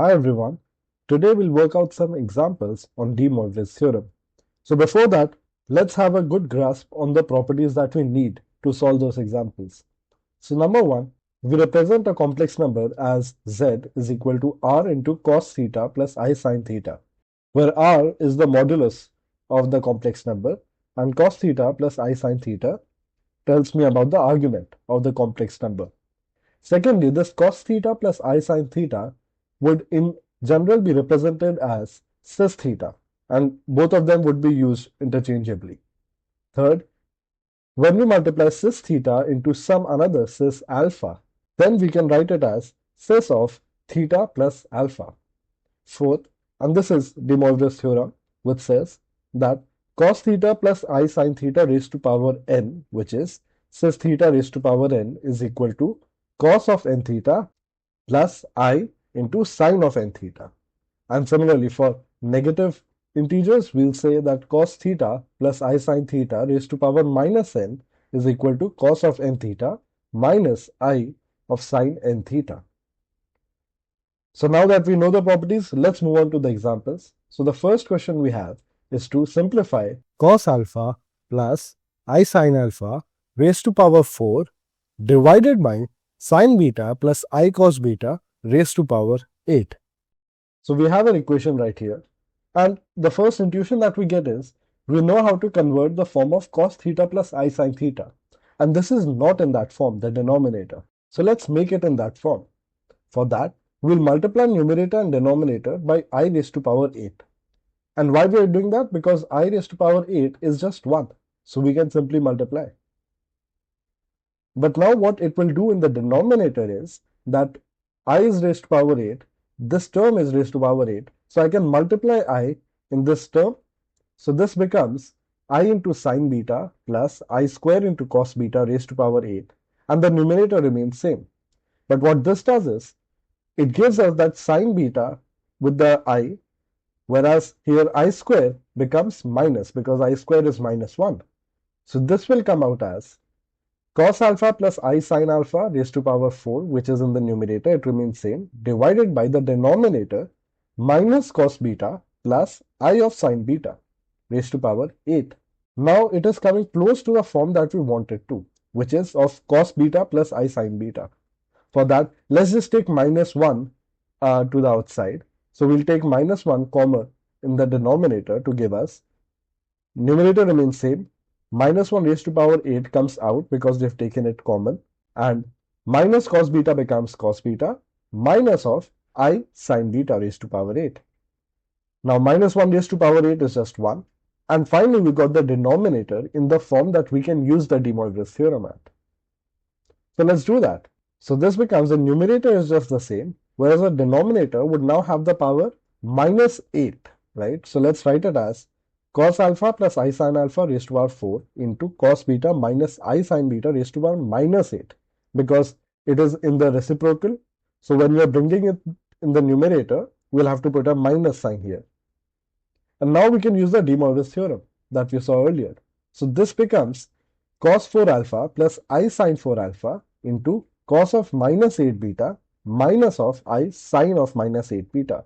Hi everyone. Today we'll work out some examples on de Moivre's theorem. So before that, let's have a good grasp on the properties that we need to solve those examples. So number one, we represent a complex number as z is equal to r into cos theta plus I sin theta, where r is the modulus of the complex number and cos theta plus I sin theta tells me about the argument of the complex number. Secondly, this cos theta plus I sin theta would in general be represented as cis theta, and both of them would be used interchangeably. Third, when we multiply cis theta into some another cis alpha, then we can write it as cis of theta plus alpha. Fourth, and this is de Moivre's theorem, which says that cos theta plus I sin theta raised to power n, which is cis theta raised to power n, is equal to cos of n theta plus I into sine of n theta. And similarly, for negative integers, we'll say that cos theta plus I sin theta raised to power minus n is equal to cos of n theta minus I of sine n theta. So now that we know the properties, let's move on to the examples. So the first question we have is to simplify cos alpha plus I sin alpha raised to power 4 divided by sin beta plus I cos beta raised to power 8. So we have an equation right here. And the first intuition that we get is, we know how to convert the form of cos theta plus I sin theta. And this is not in that form, the denominator. So let's make it in that form. For that, we'll multiply numerator and denominator by I raised to power 8. And why we are doing that? Because I raised to power 8 is just 1. So we can simply multiply. But now what it will do in the denominator is that I is raised to power 8, this term is raised to power 8, so I can multiply I in this term. So this becomes I into sine beta plus I square into cos beta raised to power 8, and the numerator remains same. But what this does is, it gives us that sine beta with the I, whereas here I square becomes minus because I square is minus 1. So this will come out as cos alpha plus I sin alpha raised to power 4, which is in the numerator, it remains same, divided by the denominator minus cos beta plus I of sin beta raised to power 8. Now it is coming close to the form that we wanted to, which is of cos beta plus I sin beta. For that, let's just take minus 1 to the outside. So we'll take minus 1 comma in the denominator to give us, numerator remains same, minus 1 raised to power 8 comes out because they've taken it common, and minus cos beta becomes cos beta minus of I sin beta raised to power 8. Now minus 1 raised to power 8 is just 1. And finally we got the denominator in the form that we can use the de Moivre's theorem at. So let's do that. So this becomes, the numerator is just the same, whereas the denominator would now have the power minus 8, right? So let's write it as cos alpha plus I sin alpha raised to power 4 into cos beta minus I sin beta raised to power minus 8, because it is in the reciprocal. So when we are bringing it in the numerator, we'll have to put a minus sign here. And now we can use the de Moivre's theorem that we saw earlier. So this becomes cos 4 alpha plus I sin 4 alpha into cos of minus 8 beta minus of I sin of minus 8 beta.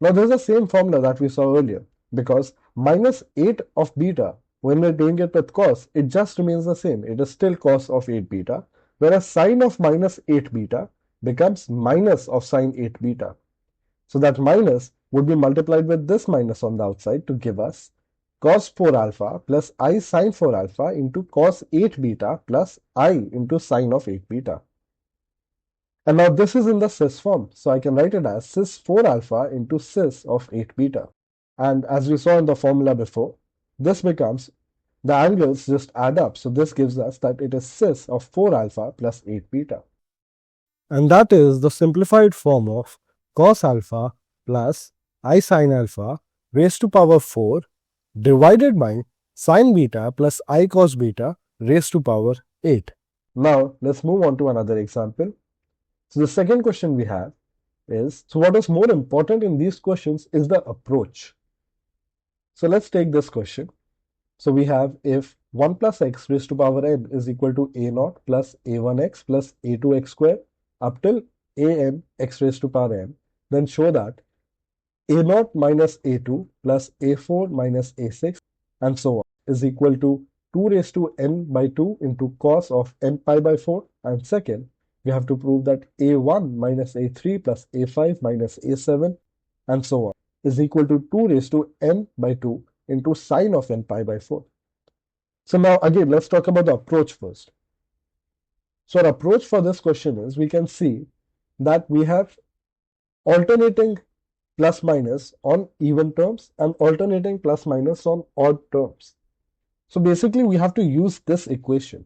Now this is the same formula that we saw earlier, because minus 8 of beta, when we're doing it with cos, it just remains the same. It is still cos of 8 beta, whereas sine of minus 8 beta becomes minus of sine 8 beta. So that minus would be multiplied with this minus on the outside to give us cos 4 alpha plus I sin 4 alpha into cos 8 beta plus I into sine of 8 beta. And now this is in the cis form, so I can write it as cis 4 alpha into cis of 8 beta. And as we saw in the formula before, this becomes, the angles just add up. So this gives us that it is cis of 4 alpha plus 8 beta. And that is the simplified form of cos alpha plus I sin alpha raised to power 4 divided by sin beta plus I cos beta raised to power 8. Now let's move on to another example. So the second question we have is, so what is more important in these questions is the approach. So let's take this question. So we have, if 1 plus x raised to power n is equal to a0 plus a1x plus a2x squared up till an x raised to power n, then show that a0 minus a2 plus a4 minus a6 and so on is equal to 2 raised to n by 2 into cos of n pi by 4. And second, we have to prove that a1 minus a3 plus a5 minus a7 and so on is equal to 2 raised to n by 2 into sine of n pi by 4. So now again, let's talk about the approach first. So our approach for this question is, we can see that we have alternating plus minus on even terms and alternating plus minus on odd terms. So basically we have to use this equation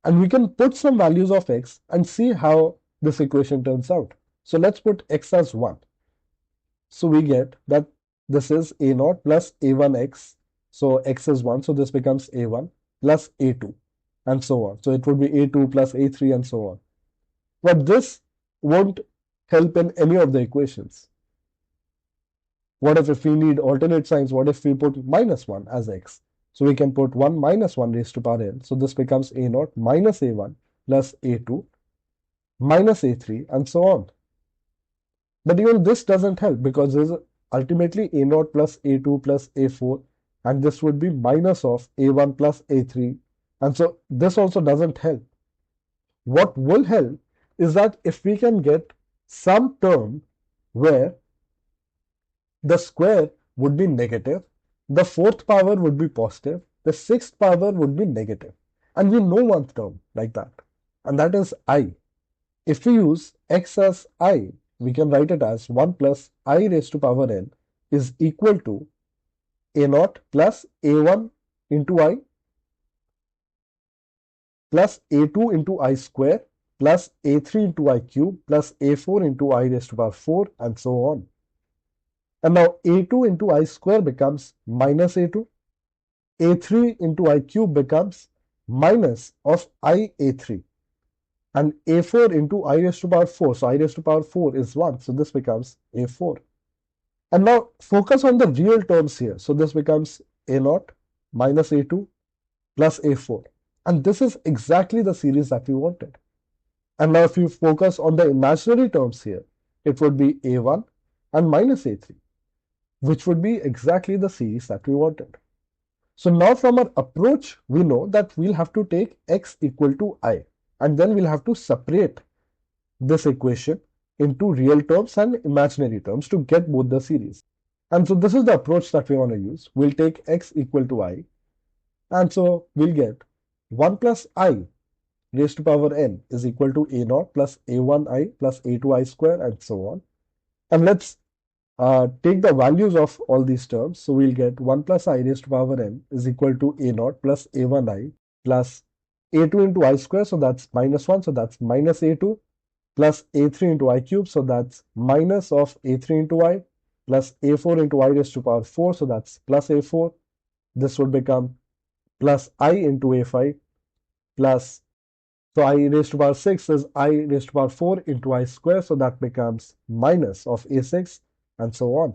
and we can put some values of x and see how this equation turns out. So let's put x as 1. So we get that this is a0 plus a1x. So x is 1, so this becomes a1 plus a2 and so on. So it would be a2 plus a3 and so on. But this won't help in any of the equations. What if we need alternate signs? What if we put minus 1 as x? So we can put 1 minus 1 raised to power n. So this becomes a0 minus a1 plus a2 minus a3 and so on. But even this doesn't help because this is ultimately a0 plus a2 plus a4 and this would be minus of a1 plus a3. And so this also doesn't help. What will help is that if we can get some term where the square would be negative, the fourth power would be positive, the sixth power would be negative. And we know one term like that, and that is I. If we use x as I, we can write it as 1 plus I raised to power n is equal to a0 plus a1 into I plus a2 into I square plus a3 into I cube plus a4 into I raised to power 4 and so on. And now a2 into I square becomes minus a2, a3 into I cube becomes minus of I a3, and a4 into I raised to power 4, so I raised to power 4 is 1, so this becomes a4. And now focus on the real terms here, so this becomes a0 minus a2 plus a4, and this is exactly the series that we wanted. And now if you focus on the imaginary terms here, it would be a1 and minus a3, which would be exactly the series that we wanted. So now from our approach, we know that we'll have to take x equal to I, and then we'll have to separate this equation into real terms and imaginary terms to get both the series. And so this is the approach that we want to use. We'll take x equal to I, and so we'll get 1 plus I raised to power n is equal to a0 plus a1i plus a2i square and so on. And let's take the values of all these terms. So we'll get 1 plus I raised to power n is equal to a0 plus a1i plus a2 into I square, so that's minus 1, so that's minus a2 plus a3 into I cube, so that's minus of a3 into I plus a4 into I raised to power 4, so that's plus a4. This would become plus I into a5 plus, so I raised to power 6 is I raised to power 4 into I square, so that becomes minus of a6 and so on.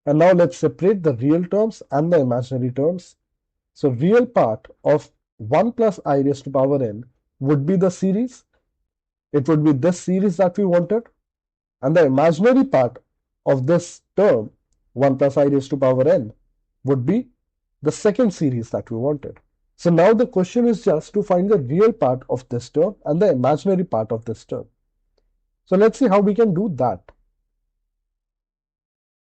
And now let's separate the real terms and the imaginary terms. So real part of 1 plus I raised to power n would be the series. It would be this series that we wanted. And the imaginary part of this term, 1 plus I raised to power n, would be the second series that we wanted. So now the question is just to find the real part of this term and the imaginary part of this term. So let's see how we can do that.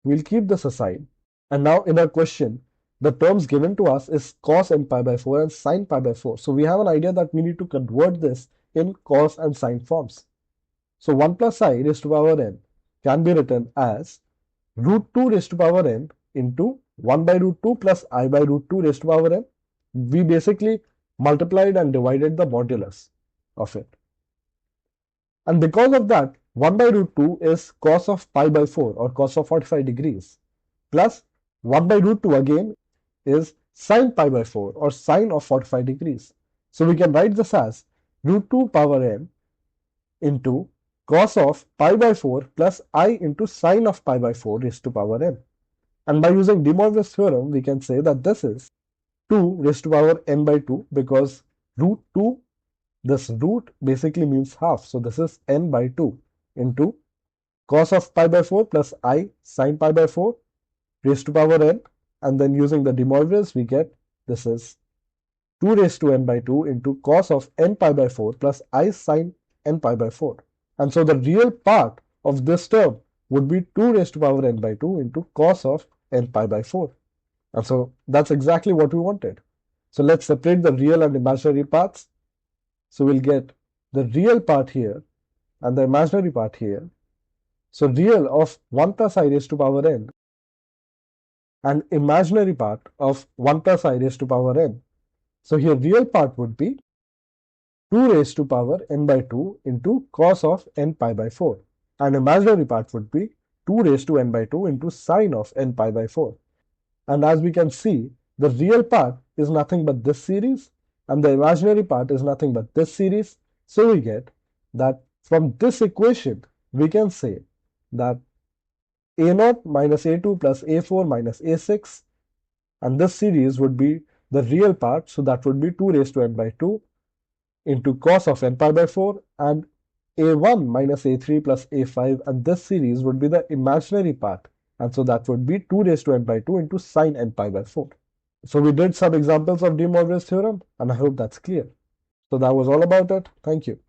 We'll keep this aside. And now in our question, the terms given to us is cos n pi by 4 and sin pi by 4. So we have an idea that we need to convert this in cos and sin forms. So 1 plus I raised to power n can be written as root 2 raised to power n into 1 by root 2 plus I by root 2 raised to power n. We basically multiplied and divided the modulus of it. And because of that, 1 by root 2 is cos of pi by 4 or cos of 45 degrees plus 1 by root 2 again is sin pi by 4 or sine of 45 degrees. So we can write this as root 2 power n into cos of pi by 4 plus I into sine of pi by 4 raised to power n. And by using de Moivre's theorem, we can say that this is 2 raised to power n by 2 because root 2, this root basically means half. So this is n by 2 into cos of pi by 4 plus I sine pi by 4 raised to power n, and then using the de Moivres we get this is 2 raised to n by 2 into cos of n pi by 4 plus I sine n pi by 4. And so the real part of this term would be 2 raised to power n by 2 into cos of n pi by 4. And so that's exactly what we wanted. So let's separate the real and imaginary parts. So we'll get the real part here and the imaginary part here. So real of 1 plus I raised to power n and imaginary part of 1 plus I raised to power n. So here real part would be 2 raised to power n by 2 into cos of n pi by 4. And imaginary part would be 2 raised to n by 2 into sine of n pi by 4. And as we can see, the real part is nothing but this series and the imaginary part is nothing but this series. So we get that from this equation, we can say that a0 minus a2 plus a4 minus a6, and this series would be the real part, so that would be 2 raised to n by 2 into cos of n pi by 4, and a1 minus a3 plus a5, and this series would be the imaginary part, and so that would be 2 raised to n by 2 into sine n pi by 4. So we did some examples of de Moivre's theorem, and I hope that's clear. So that was all about it. Thank you.